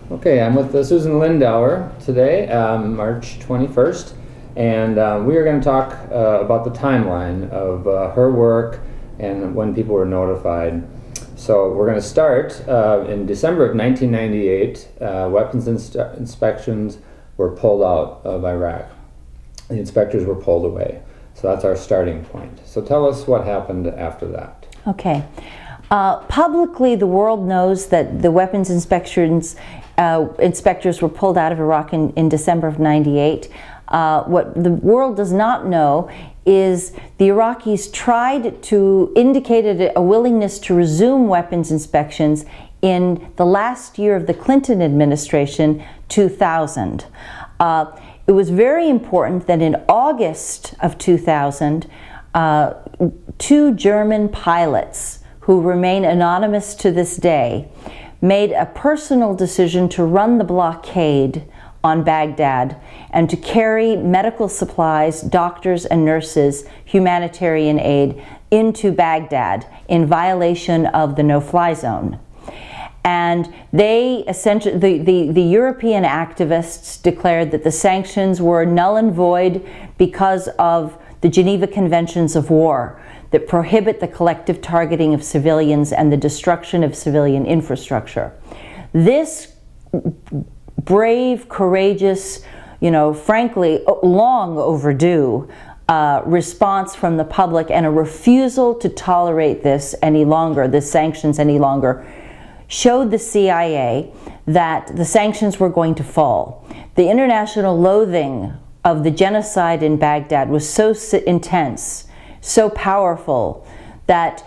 Okay, I'm with Susan Lindauer today, March 21st, and we are going to talk about the timeline of her work and when people were notified. So we're going to start in December of 1998. Weapons inspections were pulled out of Iraq. The inspectors were pulled away. So that's our starting point. So tell us what happened after that. Okay. Publicly, the world knows that the weapons inspectors were pulled out of Iraq in December of '98. What the world does not know is the Iraqis indicated a willingness to resume weapons inspections in the last year of the Clinton administration, 2000. It was very important that in August of 2000, two German pilots, who remain anonymous to this day, made a personal decision to run the blockade on Baghdad and to carry medical supplies, doctors and nurses, humanitarian aid into Baghdad in violation of the no-fly zone. And they essentially, the European activists declared that the sanctions were null and void because of the Geneva Conventions of War that prohibit the collective targeting of civilians and the destruction of civilian infrastructure. This brave, courageous, frankly, long overdue response from the public and a refusal to tolerate this any longer, the sanctions any longer, showed the CIA that the sanctions were going to fall. The international loathing of the genocide in Baghdad was so intense, so powerful, that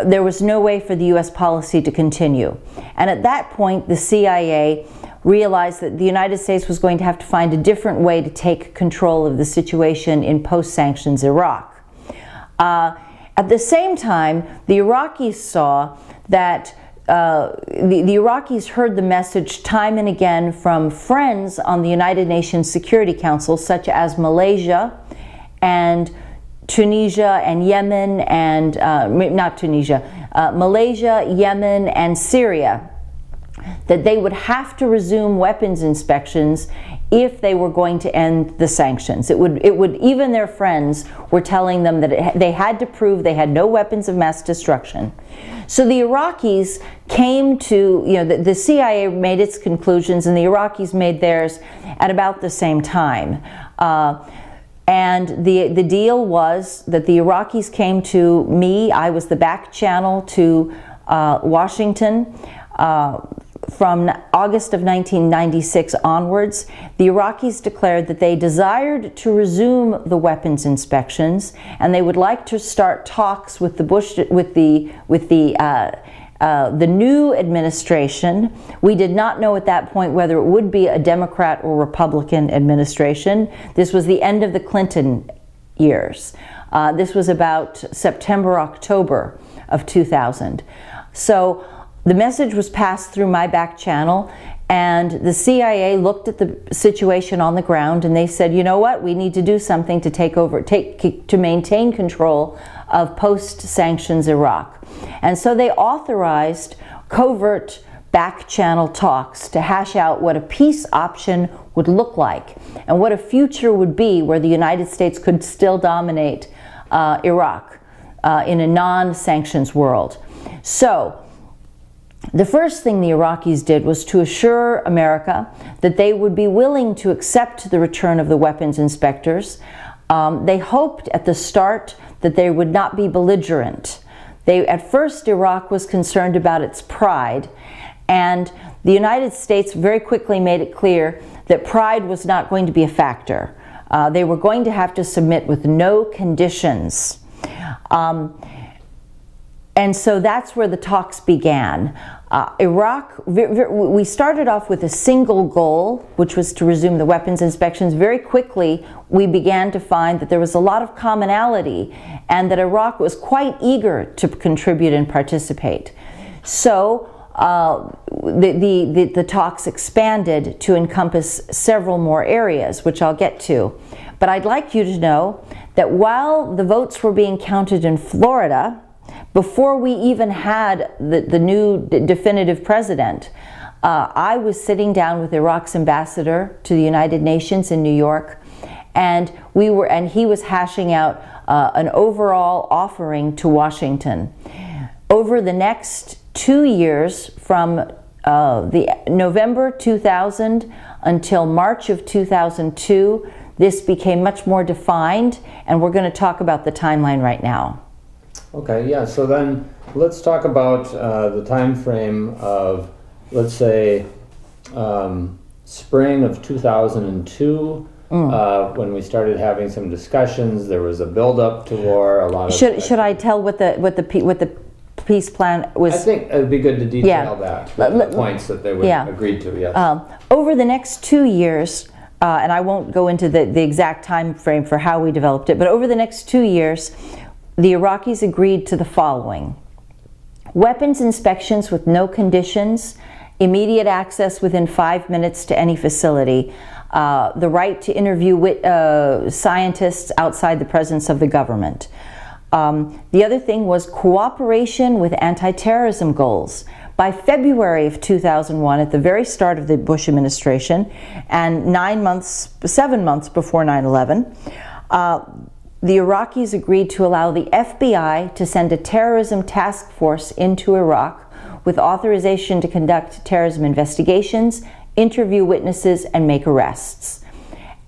there was no way for the US policy to continue. And at that point, the CIA realized that the United States was going to have to find a different way to take control of the situation in post-sanctions Iraq. At the same time, the Iraqis saw that the Iraqis heard the message time and again from friends on the United Nations Security Council, such as Malaysia and Tunisia and Yemen and, not Tunisia, Malaysia, Yemen and Syria, that they would have to resume weapons inspections if they were going to end the sanctions. Even their friends were telling them that they had to prove they had no weapons of mass destruction. So the Iraqis came to, the CIA made its conclusions and the Iraqis made theirs at about the same time. And the deal was that the Iraqis came to me. I was the back channel to Washington from August of 1996 onwards. The Iraqis declared that they desired to resume the weapons inspections, and they would like to start talks with the new administration. We did not know at that point whether it would be a Democrat or Republican administration. This was the end of the Clinton years. This was about September, October of 2000. So the message was passed through my back channel, and the CIA looked at the situation on the ground and they said, you know what, we need to do something to to maintain control of post-sanctions Iraq. And so they authorized covert back channel talks to hash out what a peace option would look like and what a future would be where the United States could still dominate Iraq in a non-sanctions world. So the first thing the Iraqis did was to assure America that they would be willing to accept the return of the weapons inspectors. They hoped at the start that they would not be belligerent. At first, Iraq was concerned about its pride, and the United States very quickly made it clear that pride was not going to be a factor. They were going to have to submit with no conditions. And so that's where the talks began. Iraq, we started off with a single goal, which was to resume the weapons inspections. Very quickly, we began to find that there was a lot of commonality and that Iraq was quite eager to contribute and participate. So the talks expanded to encompass several more areas, which I'll get to. But I'd like you to know that while the votes were being counted in Florida, before we even had the new definitive president, I was sitting down with Iraq's ambassador to the United Nations in New York, and he was hashing out an overall offering to Washington. Over the next 2 years, from the November 2000 until March of 2002, this became much more defined, and we're going to talk about the timeline right now. Okay, yeah, so then let's talk about the time frame of, let's say, spring of 2002, when we started having some discussions. There was a build-up to war. A lot of should I tell what the peace plan was? I think it would be good to detail that, the points that they were agreed to. Yes. Over the next 2 years, and I won't go into the exact time frame for how we developed it, but over the next 2 years, the Iraqis agreed to the following: weapons inspections with no conditions, immediate access within 5 minutes to any facility, the right to interview scientists outside the presence of the government. The other thing was cooperation with anti-terrorism goals. By February of 2001, at the very start of the Bush administration, and 7 months before 9/11, the Iraqis agreed to allow the FBI to send a terrorism task force into Iraq with authorization to conduct terrorism investigations, interview witnesses, and make arrests.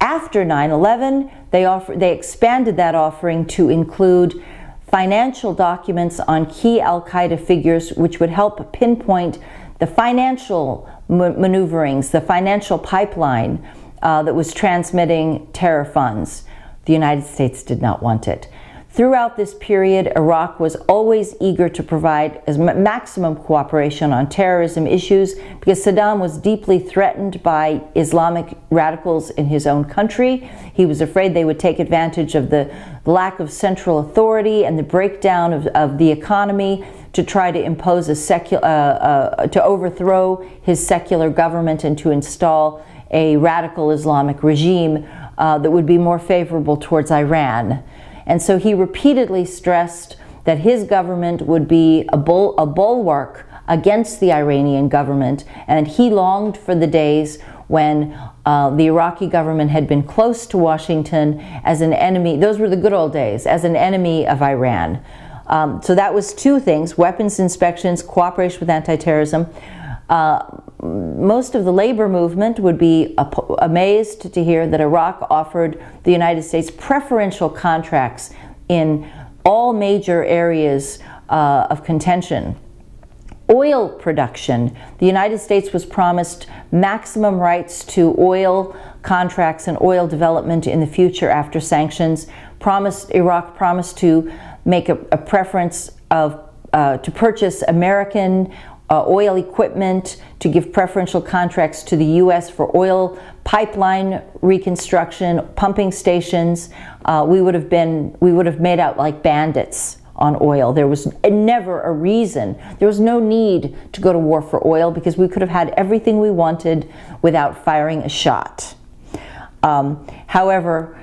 After 9/11, they expanded that offering to include financial documents on key al-Qaeda figures, which would help pinpoint the financial maneuverings, the financial pipeline that was transmitting terror funds. The United States did not want it. Throughout this period, Iraq was always eager to provide maximum cooperation on terrorism issues because Saddam was deeply threatened by Islamic radicals in his own country. He was afraid they would take advantage of the lack of central authority and the breakdown of the economy to try to impose to overthrow his secular government and to install a radical Islamic regime that would be more favorable towards Iran. And so he repeatedly stressed that his government would be a bulwark against the Iranian government, and he longed for the days when the Iraqi government had been close to Washington as an enemy. Those were the good old days, as an enemy of Iran. So that was two things: weapons inspections, cooperation with anti-terrorism. Most of the labor movement would be amazed to hear that Iraq offered the United States preferential contracts in all major areas of contention. Oil production. The United States was promised maximum rights to oil contracts and oil development in the future after sanctions. Iraq promised to make a preference to purchase American oil equipment, to give preferential contracts to the U.S. for oil pipeline reconstruction, pumping stations. We would have made out like bandits on oil. There was never a reason. There was no need to go to war for oil because we could have had everything we wanted without firing a shot. However,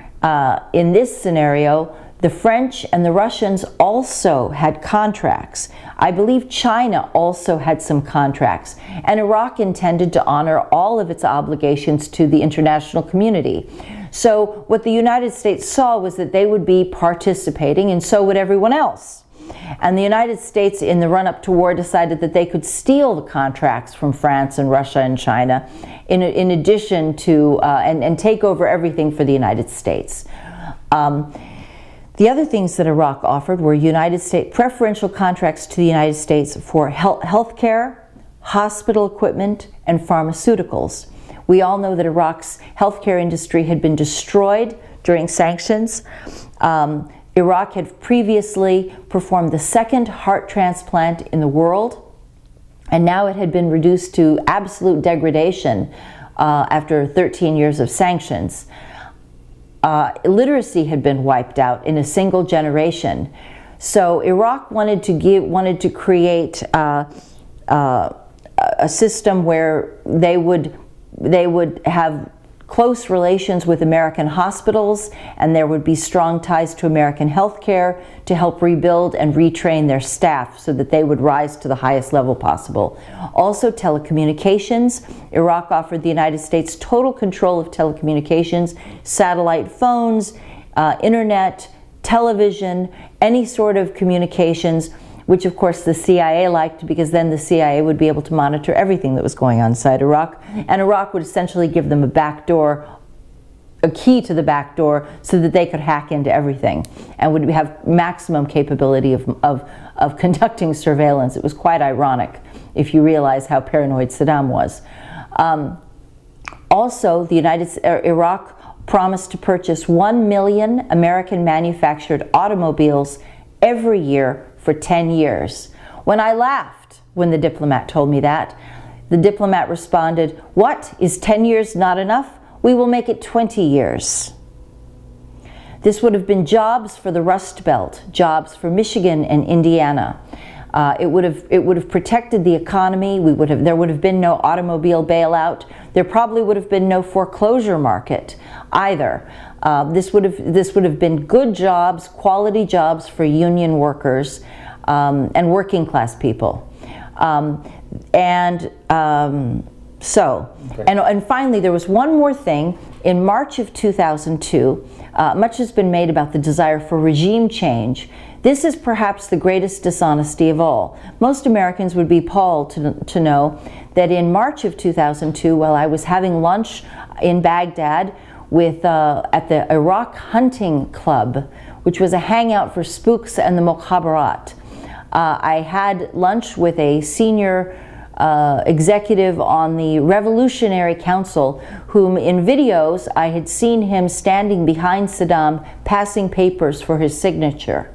in this scenario, the French and the Russians also had contracts. I believe China also had some contracts, and Iraq intended to honor all of its obligations to the international community. So what the United States saw was that they would be participating, and so would everyone else. And the United States, in the run-up to war, decided that they could steal the contracts from France and Russia and China, in addition to, and take over everything for the United States. The other things that Iraq offered were preferential contracts to the United States for health care, hospital equipment, and pharmaceuticals. We all know that Iraq's healthcare industry had been destroyed during sanctions. Iraq had previously performed the second heart transplant in the world, and now it had been reduced to absolute degradation after 13 years of sanctions. Illiteracy had been wiped out in a single generation. So Iraq wanted to create a system where they would have close relations with American hospitals, and there would be strong ties to American healthcare to help rebuild and retrain their staff so that they would rise to the highest level possible. Also, telecommunications. Iraq offered the United States total control of telecommunications, satellite phones, internet, television, any sort of communications, which of course the CIA liked, because then the CIA would be able to monitor everything that was going on inside Iraq, and Iraq would essentially give them a back door, a key to the back door, so that they could hack into everything and would have maximum capability of conducting surveillance. It was quite ironic if you realize how paranoid Saddam was. Also, Iraq promised to purchase 1 million American manufactured automobiles every year for 10 years. When I laughed when the diplomat told me that, the diplomat responded, "What, is 10 years not enough? We will make it 20 years." This would have been jobs for the Rust Belt, jobs for Michigan and Indiana. It would have protected the economy. There would have been no automobile bailout. There probably would have been no foreclosure market either. This would have been good jobs, quality jobs for union workers and working class people. And finally, there was one more thing. In March of 2002, much has been made about the desire for regime change. This is perhaps the greatest dishonesty of all. Most Americans would be appalled to know that in March of 2002, while I was having lunch in Baghdad at the Iraq Hunting Club, which was a hangout for spooks and the Mukhabarat, I had lunch with a senior executive on the Revolutionary Council, whom in videos I had seen him standing behind Saddam passing papers for his signature.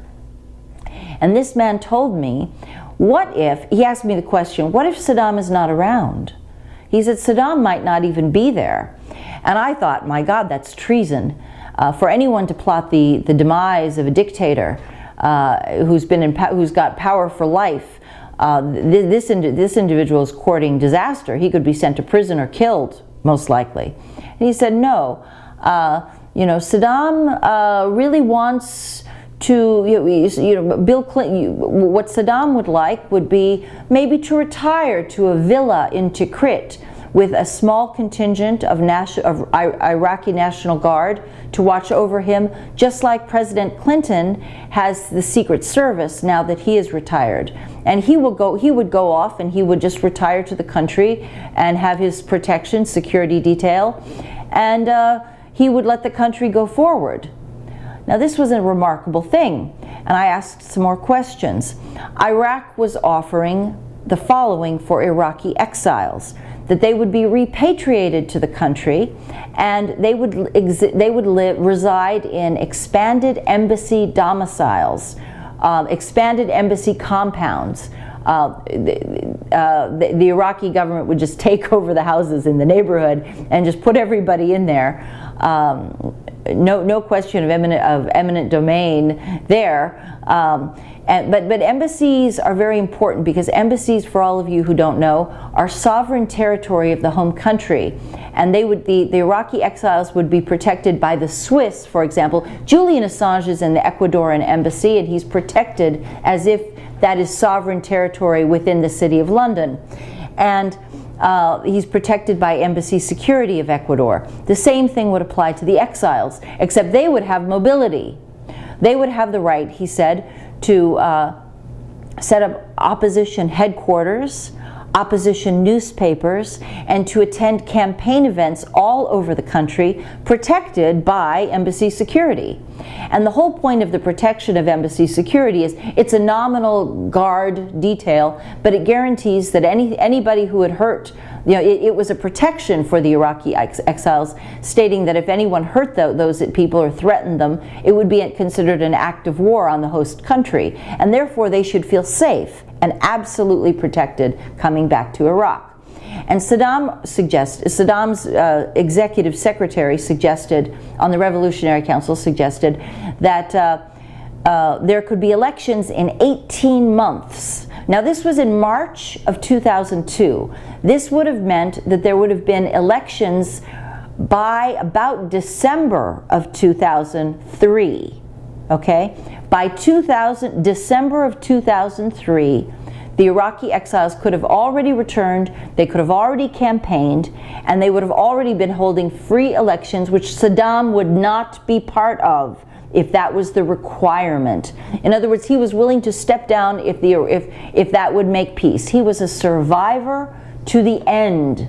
And this man told me, he asked me the question, what if Saddam is not around? He said, Saddam might not even be there. And I thought, my God, that's treason. For anyone to plot the demise of a dictator who's got power for life, this individual is courting disaster. He could be sent to prison or killed, most likely. And he said, no, Saddam really wants to, Bill Clinton, what Saddam would like would be maybe to retire to a villa in Tikrit with a small contingent of Iraqi National Guard to watch over him, just like President Clinton has the Secret Service now that he is retired. And he would go off and he would just retire to the country and have his protection, security detail, and he would let the country go forward. Now, this was a remarkable thing, and I asked some more questions. Iraq was offering the following for Iraqi exiles: that they would be repatriated to the country, and they would reside in expanded embassy domiciles, expanded embassy compounds. The Iraqi government would just take over the houses in the neighborhood and just put everybody in there. No question of eminent domain there. But embassies are very important, because embassies, for all of you who don't know, are sovereign territory of the home country, and the Iraqi exiles would be protected by the Swiss, for example. Julian Assange is in the Ecuadorian embassy, and he's protected as if that is sovereign territory within the City of London. And he's protected by embassy security of Ecuador. The same thing would apply to the exiles, except they would have mobility. They would have the right, he said, to set up opposition headquarters, opposition newspapers, and to attend campaign events all over the country, protected by embassy security. And the whole point of the protection of embassy security is it's a nominal guard detail, but it guarantees that anybody who had hurt, it was a protection for the Iraqi exiles, stating that if anyone hurt those people or threatened them, it would be considered an act of war on the host country, and therefore they should feel safe and absolutely protected coming back to Iraq. And Saddam's executive secretary suggested, on the Revolutionary Council, suggested that there could be elections in 18 months. Now, this was in March of 2002. This would have meant that there would have been elections by about December of 2003, okay? By December of 2003, the Iraqi exiles could have already returned, they could have already campaigned, and they would have already been holding free elections, which Saddam would not be part of if that was the requirement. In other words, he was willing to step down if that would make peace. He was a survivor to the end.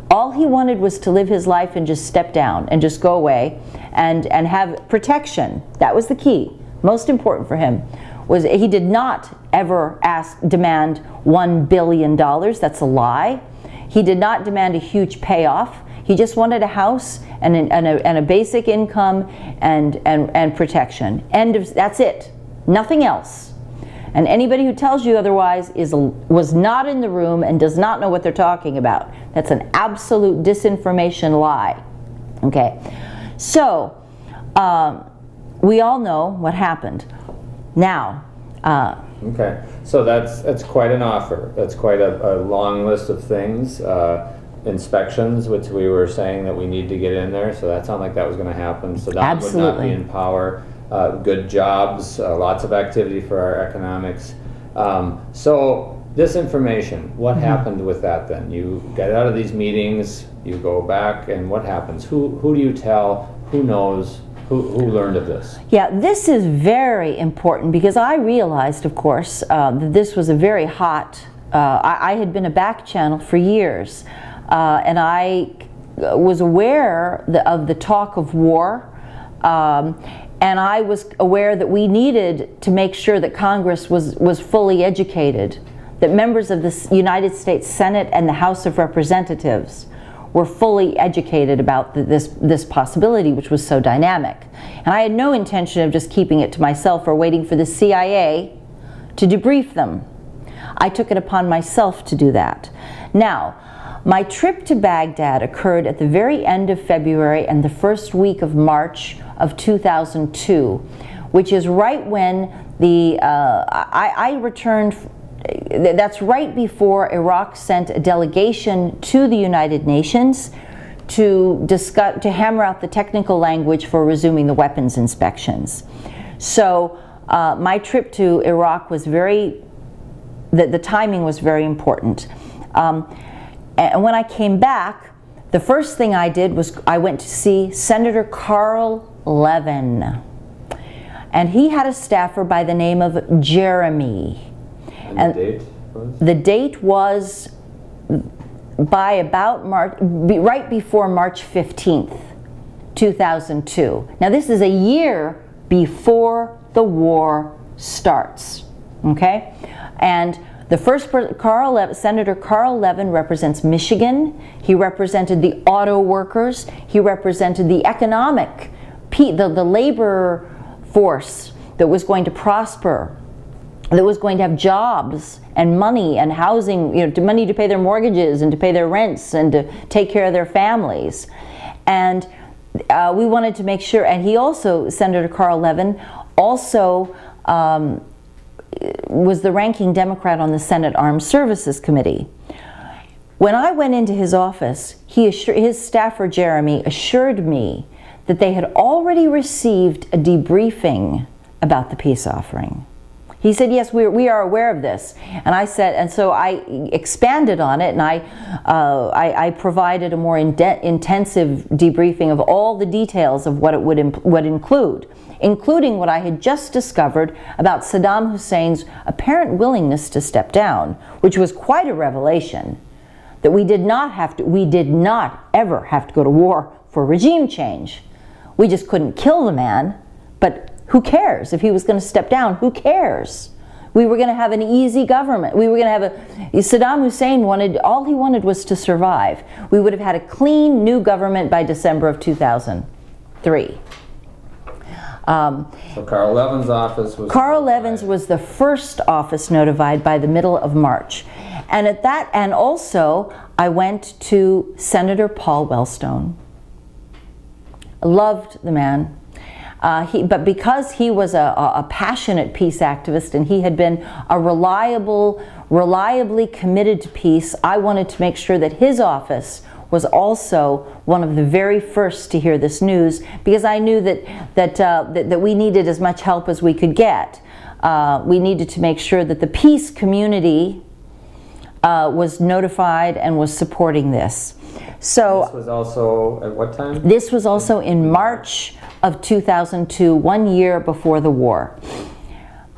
All he wanted was to live his life and just step down and just go away and have protection. That was the key. Most important for him was he did not ever demand $1 billion. That's a lie. He did not demand a huge payoff. He just wanted a house and a basic income and protection. That's it. Nothing else. And anybody who tells you otherwise was not in the room and does not know what they're talking about. That's an absolute disinformation lie. Okay. So, we all know what happened. Now, okay, so that's quite an offer. That's quite a long list of things. Inspections, which we were saying that we need to get in there, so that sounded like that was going to happen. Saddam would not be in power. Good jobs, lots of activity for our economics. So this information, what happened with that then? You get out of these meetings, you go back, and what happens? Who do you tell? Who knows? Who learned of this? Yeah, this is very important because I realized, of course, that this was a very hot, I had been a back channel for years, and I was aware of the talk of war, and I was aware that we needed to make sure that Congress was fully educated, that members of the United States Senate and the House of Representatives were fully educated about this possibility, which was so dynamic. And I had no intention of just keeping it to myself or waiting for the CIA to debrief them. I took it upon myself to do that. Now, my trip to Baghdad occurred at the very end of February and the first week of March of 2002, which is right when I returned. That's right before Iraq sent a delegation to the United Nations to hammer out the technical language for resuming the weapons inspections. So my trip to Iraq was the timing was very important. And when I came back, the first thing I did was I went to see Senator Carl Levin. And he had a staffer by the name of Jeremy. And the date was? The date was by about right before March 15th, 2002. Now this is a year before the war starts, okay? And the first person, Senator Carl Levin, represents Michigan. He represented the auto workers. He represented the economic, the labor force that was going to prosper, that was going to have jobs and money and housing, money to pay their mortgages and to pay their rents and to take care of their families. And we wanted to make sure, and he also, Senator Carl Levin, also was the ranking Democrat on the Senate Armed Services Committee. When I went into his office, his staffer Jeremy assured me that they had already received a debriefing about the peace offering. He said, yes, we are aware of this. And I said, and so I expanded on it, and I provided a more intensive debriefing of all the details of what it would include, including what I had just discovered about Saddam Hussein's apparent willingness to step down, which was quite a revelation, that we did not ever have to go to war for regime change. We just couldn't kill the man, but who cares? If he was going to step down, who cares? We were going to have an easy government. We were going to have Saddam Hussein all he wanted was to survive. We would have had a clean new government by December of 2003. So Carl Levin's office was... Carl Levin's was the first office notified by the middle of March. And also I went to Senator Paul Wellstone. Loved the man. But because he was a passionate peace activist and he had been reliably committed to peace, I wanted to make sure that his office was also one of the very first to hear this news, because I knew that we needed as much help as we could get. We needed to make sure that the peace community was notified and was supporting this. So this was also at what time? This was also in March of 2002, 1 year before the war.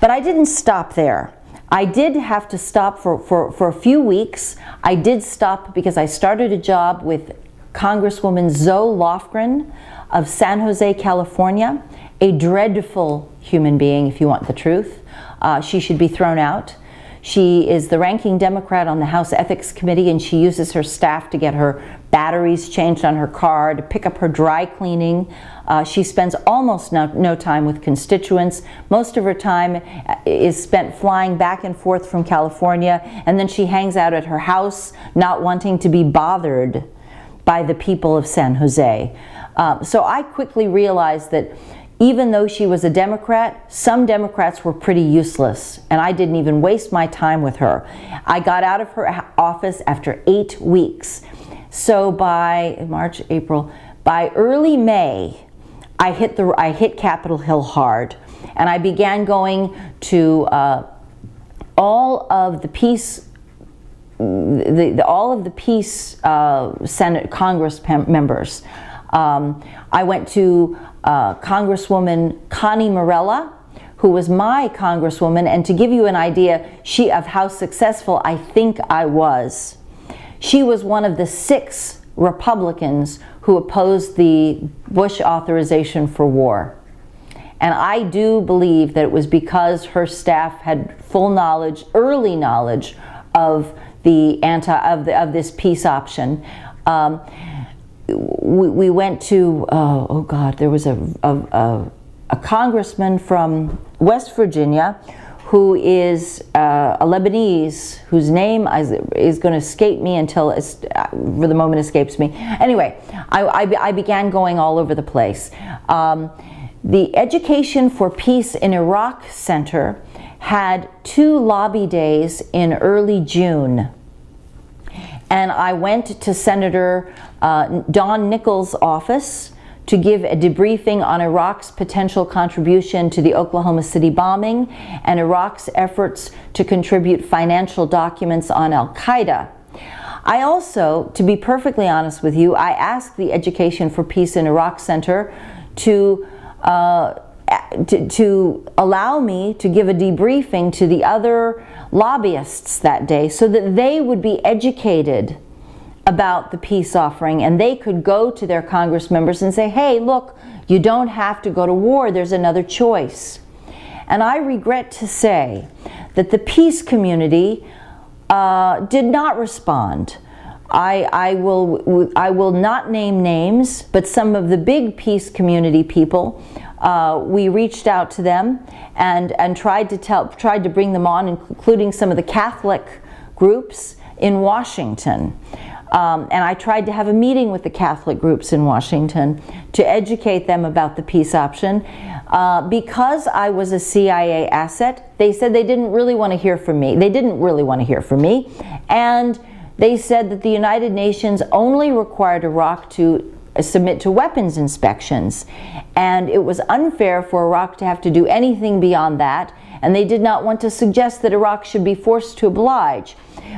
But I didn't stop there. I did have to stop for a few weeks. I did stop because I started a job with Congresswoman Zoe Lofgren of San Jose, California, a dreadful human being, if you want the truth. She should be thrown out. She is the ranking Democrat on the House Ethics Committee, and she uses her staff to get her batteries changed on her car, to pick up her dry cleaning. She spends almost no time with constituents. Most of her time is spent flying back and forth from California, and then she hangs out at her house, not wanting to be bothered by the people of San Jose. So I quickly realized that even though she was a Democrat, some Democrats were pretty useless, and I didn't even waste my time with her. I got out of her office after 8 weeks. So by March, April, by early May, I hit Capitol Hill hard, and I began going to all of the peace Senate Congress members. I went to Congresswoman Connie Morella, who was my congresswoman, and to give you an idea of how successful I think I was, she was one of the 6 Republicans who opposed the Bush authorization for war. And I do believe that it was because her staff had full knowledge, early knowledge of the of this peace option. We went to, oh God, there was a congressman from West Virginia who is a Lebanese, whose name is going to escape me until for the moment escapes me. Anyway, I began going all over the place. The Education for Peace in Iraq Center had 2 lobby days in early June. And I went to Senator Don Nichols' office to give a debriefing on Iraq's potential contribution to the Oklahoma City bombing and Iraq's efforts to contribute financial documents on Al-Qaeda. I also, to be perfectly honest with you, I asked the Education for Peace in Iraq Center to allow me to give a debriefing to the other lobbyists that day so that they would be educated about the peace offering, and they could go to their Congress members and say, hey, look, you don't have to go to war, there's another choice. And I regret to say that the peace community did not respond. I will not name names, but some of the big peace community people, we reached out to them and tried to bring them on, including some of the Catholic groups in Washington. And I tried to have a meeting with the Catholic groups in Washington to educate them about the peace option. Because I was a CIA asset, they said they didn't really want to hear from me. And they said that the United Nations only required Iraq to submit to weapons inspections, and it was unfair for Iraq to have to do anything beyond that, and they did not want to suggest that Iraq should be forced to oblige.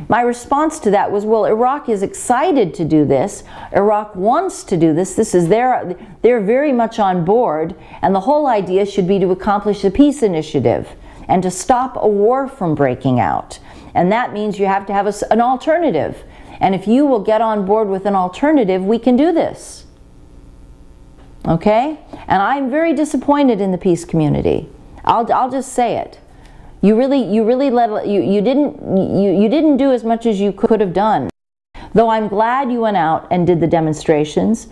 My response to that was, well, Iraq is excited to do this. Iraq wants to do this. They're very much on board, and the whole idea should be to accomplish the peace initiative and to stop a war from breaking out. And that means you have to have an alternative. And if you will get on board with an alternative, we can do this. Okay? And I'm very disappointed in the peace community. I'll just say it. You didn't do as much as you could have done. Though I'm glad you went out and did the demonstrations.